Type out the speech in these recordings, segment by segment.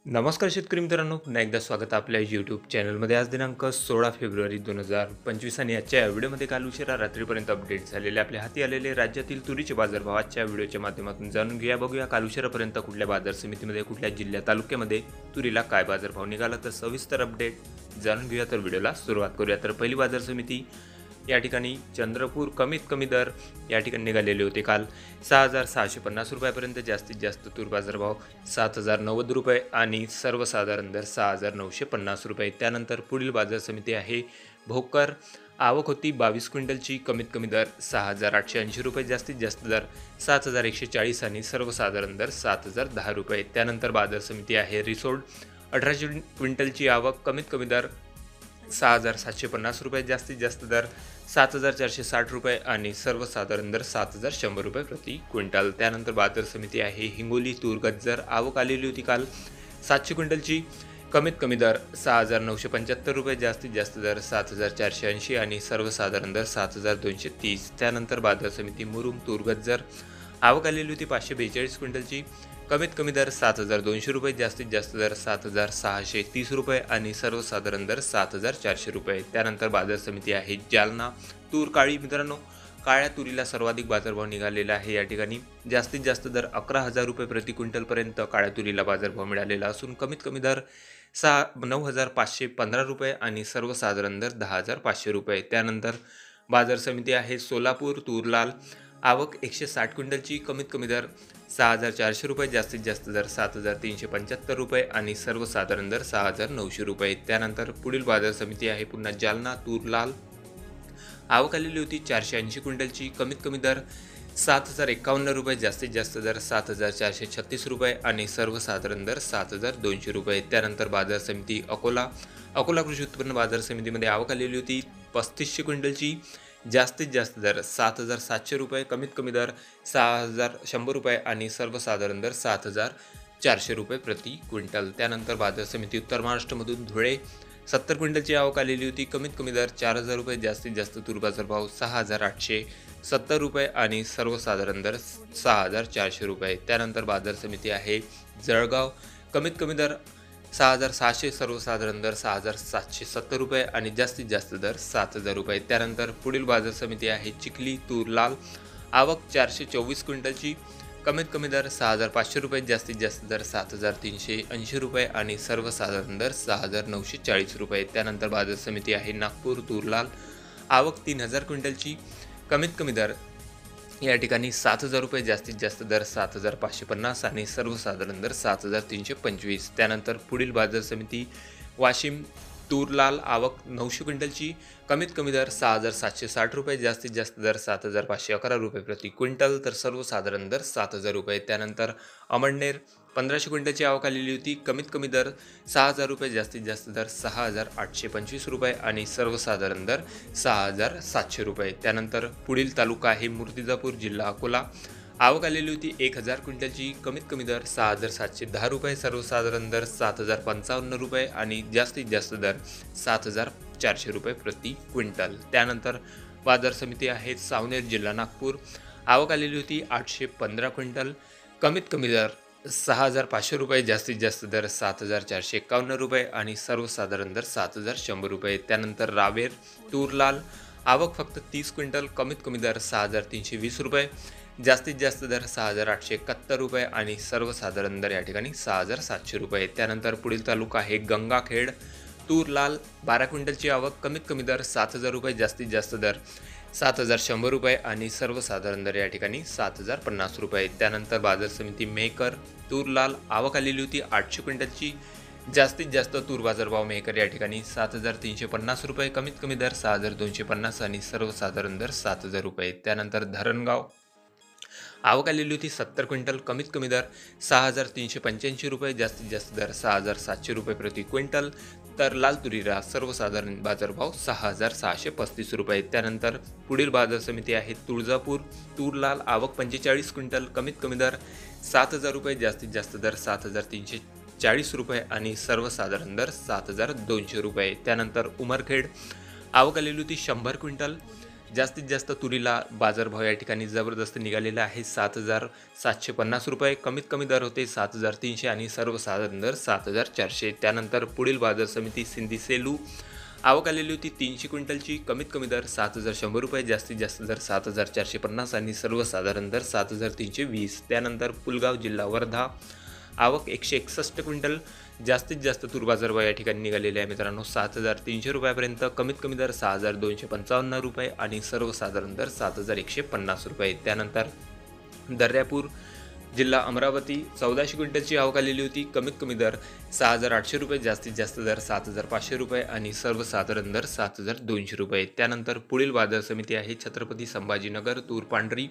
नमस्कार शेतकरी मित्रांनो, पुन्हा एकदा स्वागत आहे आपल्या यूट्यूब चॅनलमध्ये. आज दिनांक 16 फेब्रुवारी 2025 आणि आजच्या या व्हिडिओमध्ये काल उशिरा रात्रीपर्यंत अपडेट झालेले आपल्या हाती आलेले राज्यातील तुरीचे बाजारभाव आजच्या व्हिडिओच्या माध्यमातून जाणून घेऊया. बघूया काल उशिरापर्यंत कुठल्या बाजार समितीमध्ये, कुठल्या जिल्ह्या तालुक्यामध्ये तुरीला काय बाजारभाव निघाला, तर सविस्तर अपडेट जाणून घेऊया. तर व्हिडिओला सुरुवात करूया. तर पहिली बाजार समिती या ठिकाणी चंद्रपूर, कमीत कमी दर या ठिकाणी निघालेले होते काल 6,650 रुपयापर्यंत. जास्तीत जास्त तूर बाजारभाव 7,090 रुपये आणि सर्वसाधारण दर 6,950 रुपये. त्यानंतर पुढील बाजार समिती आहे भोकर. आवक होती 22 क्विंटलची. कमीत कमी दर 6,880 रुपये, जास्तीत जास्त दर 7,140 आणि सर्वसाधारण दर 7,010 रुपये. त्यानंतर बाजार समिती आहे रिसोड. 18 क्विंटलची आवक. कमीत कमी दर 6,750 रुपये, जास्तीत जास्त दर 7,460 रुपये आणि सर्वसाधारण दर 7,100 रुपये प्रति क्विंटल. त्यानंतर बाजार समिती आहे हिंगोली. तूर गज्जर. आवक आलेली होती काल 700 क्विंटलची. कमीत कमी दर 6,975 रुपये, जास्तीत जास्त दर 7,480 आणि सर्वसाधारण दर 7,230. त्यानंतर बाजार समिती मुरुम. तूर गज्जर. आवक आलेली होती 542 क्विंटलची. कमीत कमी दर 7,200 रुपये, जास्तीत जास्त दर 7,630 रुपये आणि सर्वसाधारण दर 7,400 रुपये. त्यानंतर बाजार समिती आहे जालना. तूर काळी. मित्रांनो, काळ्या तुरीला सर्वाधिक बाजारभाव निघालेला आहे. या ठिकाणी जास्तीत जास्त दर 11,000 रुपये प्रति क्विंटलपर्यंत काळ्या तुरीला बाजारभाव मिळालेला असून कमीत कमी दर 9,515 रुपये आणि सर्वसाधारण दर 10,500 रुपये. त्यानंतर बाजार समिती आहे सोलापूर. तूर लाल. आवक 160 क्विंटलची. कमीत कमी दर 6,400 रुपये, जास्तीत जास्त दर 7,375 रुपये आणि सर्वसाधारण दर 6,900 रुपये. त्यानंतर पुढील बाजार समिती आहे पुन्हा जालना. तूर लाल. आवक आलेली होती 480 क्विंटलची. कमीत कमी दर 7,051 रुपये, जास्तीत जास्त दर 7,436 रुपये आणि सर्वसाधारण दर 7,200 रुपये. त्यानंतर बाजार समिती अकोला. अकोला कृषी उत्पन्न बाजार समितीमध्ये आवक आलेली होती 3500 क्विंटलची. जास्तीत जास्त दर 7,700 रुपये, कमीत कमी दर 6,100 रुपये आणि सर्वसाधारण दर 7,400 रुपये प्रति क्विंटल. त्यानंतर बाजार समिती उत्तर महाराष्ट्रामधून धुळे. 70 क्विंटलची आवक आलेली होती. कमीत कमी दर 4,000 रुपये, जास्तीत जास्त तूर बाजारभाव 6,870 रुपये आणि सर्वसाधारण दर 6,400 रुपये. त्यानंतर बाजार समिती आहे जळगाव. कमीत कमी दर 6,600, सर्वसाधारण दर 6,770 रुपये आणि जास्तीत जास्त दर 7,000 रुपये. त्यानंतर पुढील बाजार समिती आहे चिखली. तूर लाल. आवक 424 क्विंटलची. कमीत कमी दर 6,500 रुपये, जास्तीत जास्त दर 7,380 रुपये आणि सर्वसाधारण दर 6,940 रुपये. त्यानंतर बाजार समिती आहे नागपूर. तूर लाल. आवक 3,000 क्विंटलची. कमीत कमी दर या ठिकाणी 7,000 रुपये, जास्तीत जास्त दर 7,550 आणि सर्वसाधारण दर 7,325. त्यानंतर पुढील बाजार समिती वाशिम. तूर लाल. आवक 900 क्विंटलची. कमीत कमी दर 6,760 रुपये, जास्तीत जास्त दर 7,511 रुपये प्रति क्विंटल तर सर्वसाधारण दर 7,000 रुपये. त्यानंतर अमळनेर. 1,500 क्विंटलची आवक आलेली होती. कमीत कमी दर 6,000 रुपये, जास्तीत जास्त दर 6,825 रुपये आणि सर्वसाधारण दर 6,700 रुपये. त्यानंतर पुढील तालुका आहे मूर्तिजापूर, जिल्हा अकोला. आवक आलेली होती 1,000 क्विंटलची. कमीत कमी दर 6,710 रुपये, सर्वसाधारण दर 7,055 रुपये आणि जास्तीत जास्त दर 7,400 रुपये प्रति क्विंटल. त्यानंतर बाजार समिती आहे सावनेर, जिल्हा नागपूर. आवक आलेली होती 815 क्विंटल. कमीत कमी दर 6,500 रुपये, जास्तीत जास्त दर 7,451 रुपये आणि सर्वसाधारण दर 7,100 रुपये. त्यानंतर रावेर. तूर लाल. आवक फक्त 30 क्विंटल. कमीत कमी दर 6,320 रुपये, जास्तीत जास्त दर 6,871 रुपये आणि सर्वसाधारण दर या ठिकाणी 6,700 रुपये. त्यानंतर पुढील तालुका आहे गंगाखेड. तूर लाल. 12 क्विंटलची आवक. कमीत कमी दर 7,000 रुपये, जास्तीत जास्त दर 7,100 रुपये आणि सर्वसाधारण दर या ठिकाणी 7,050 रुपये. त्यानंतर बाजार समिती मेहकर. तूर लाल. आवक आलेली होती 800 क्विंटलची. जास्तीत जास्त तूर बाजारभाव मेहकर या ठिकाणी 7,350 रुपये, कमीत कमी दर 6,250 आणि सर्वसाधारण दर 7,000 रुपये. त्यानंतर धरणगाव. आवक आलेली होती 70 क्विंटल. कमीत कमी दर 6,385 रुपये, जास्तीत जास्त दर 6,700 रुपये प्रति क्विंटल तर लाल तुरीला सर्वसाधारण बाजारभाव 6,635 रुपये. त्यानंतर पुढील बाजार समिती आहे तुळजापूर. तूर लाल. आवक 45 क्विंटल. कमीत कमी दर 7,000 रुपये, जास्तीत जास्त दर 7,340 रुपये आणि सर्वसाधारण दर 7,200 रुपये. त्यानंतर उमरखेड. आवक आलेली होती 100 क्विंटल. जास्तीत जास्त तुरीला बाजारभाव या ठिकाणी जबरदस्त निघालेला आहे 7,750 रुपये. कमीत कमी दर होते 7,300 आणि सर्वसाधारण दर 7,400. त्यानंतर पुढील बाजार समिती सिंधी सेलू, आवक आलेली होती 300 क्विंटलची. कमीत कमी दर 7,100 रुपये, जास्तीत जास्त दर 7,450 आणि सर्वसाधारण दर 7,320. त्यानंतर पुलगाव जिल्हा वर्धा, आवक 161 क्विंटल. जास्तीत जास्त तूर बाजारभाव या ठिकाणी निघालेले आहे मित्रांनो 7,300 रुपयापर्यंत. कमीत कमी दर 6,255 रुपये आणि सर्वसाधारण दर 7,150 रुपये. त्यानंतर दर्यापूर जिल्हा अमरावती, 1400 क्विंटलची आवक आलेली होती. कमीत कमी दर 6,800 रुपये, जास्तीत जास्त दर 7,500 रुपये आणि सर्वसाधारण दर 7,200 रुपये. त्यानंतर पुढील बाजार समिती आहे छत्रपती संभाजीनगर, तूर पांढरी,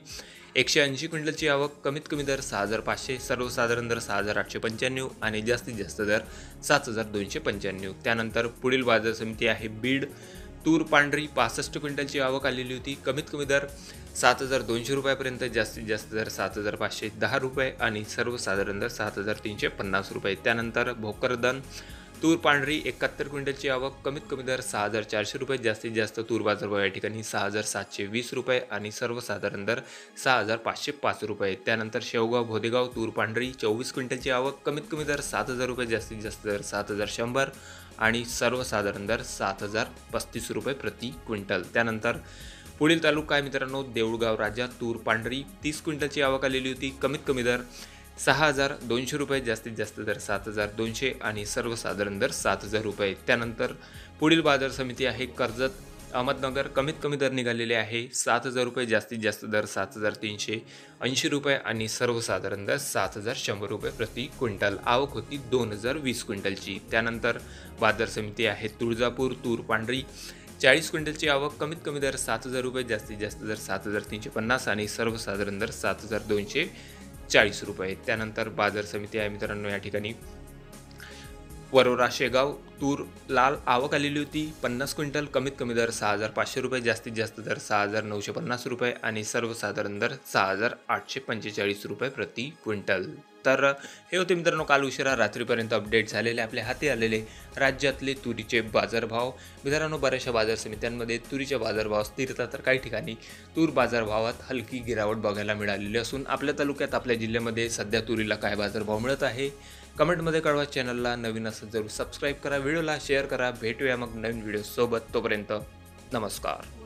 180 क्विंटलची आवक. कमीत कमी दर 6,500, सर्वसाधारण दर 6,895 आणि जास्तीत जास्त दर 7,295. त्यानंतर पुढील बाजार समिती आहे बीड, तूर पांढरी, 65 क्विंटलची आवक आलेली होती. कमीत कमी दर 7,200 रुपयापर्यंत, जास्तीत जास्त दर 7,510 रुपये आणि सर्वसाधारण दर 7,350 रुपये. त्यानंतर भोकरदन, तूर पांढरी, 71 क्विंटलची आवक. कमीत कमी दर 6,400 रुपये, जास्तीत जास्त तूर बाजारभाव या ठिकाणी 6,720 रुपये आणि सर्वसाधारण दर 6,505 रुपये. त्यानंतर शेवगाव भोदेगाव, तूर पांढरी, 24 क्विंटलची आवक. कमीत कमी दर 7,000 रुपये, जास्तीत जास्त दर 7,100 आणि सर्वसाधारण दर 7,035 रुपये प्रति क्विंटल. त्यानंतर पुढील तालुका आहे मित्रांनो देऊळगाव राजा, तूर पांढरी, 30 क्विंटलची आवक आलेली होती. कमीत कमी दर 6,200 रुपये, जास्तीत जास्त दर 7,200 आणि सर्वसाधारण दर 7,000 रुपये. त्यानंतर पुढील बाजार समिती आहे कर्जत, अहमदनगर, कमीत कमी दर निघालेले आहे 7,000 रुपये, जास्तीत जास्त दर 7,380 रुपये आणि सर्वसाधारण दर 7,100 रुपये प्रति क्विंटल. आवक होती 2,020 क्विंटलची. त्यानंतर बाजार समिती आहे तुळजापूर, तूर पांढरी, 40 क्विंटलची आवक. कमीत कमी दर 7,000 रुपये, जास्तीत जास्त दर 7,350 आणि सर्वसाधारण दर 7,240 रुपये. त्यानंतर बाजार समिती आहे मित्रांनो या ठिकाणी वरोरा शेगाव, तूर लाल, आवक आलेली होती 50 क्विंटल. कमीत कमी दर 6,500 रुपये, जास्तीत जास्त दर 6,950 रुपये आणि सर्वसाधारण दर 6,845 रुपये प्रति क्विंटल. तर हे होते मित्रांनो काल उशिरा रात्रीपर्यंत अपडेट झालेले आपल्या हाती आलेले राज्यातले तुरीचे बाजारभाव. मित्रांनो बऱ्याचशा बाजार समित्यांमध्ये तुरीचे बाजारभाव स्थिरता, तर काही ठिकाणी तूर बाजारभावात हलकी गिरावट बघायला मिळालेली असून आपल्या तालुक्यात आपल्या जिल्ह्यामध्ये सध्या तुरीला काय बाजारभाव मिळत आहे कमेंटमध्ये कळवा. चॅनलला नवीन असेल जरूर सबस्क्राईब करा, व्हिडिओला शेअर करा. भेटूया मग नवीन व्हिडिओ सोबत. तोपर्यंत नमस्कार.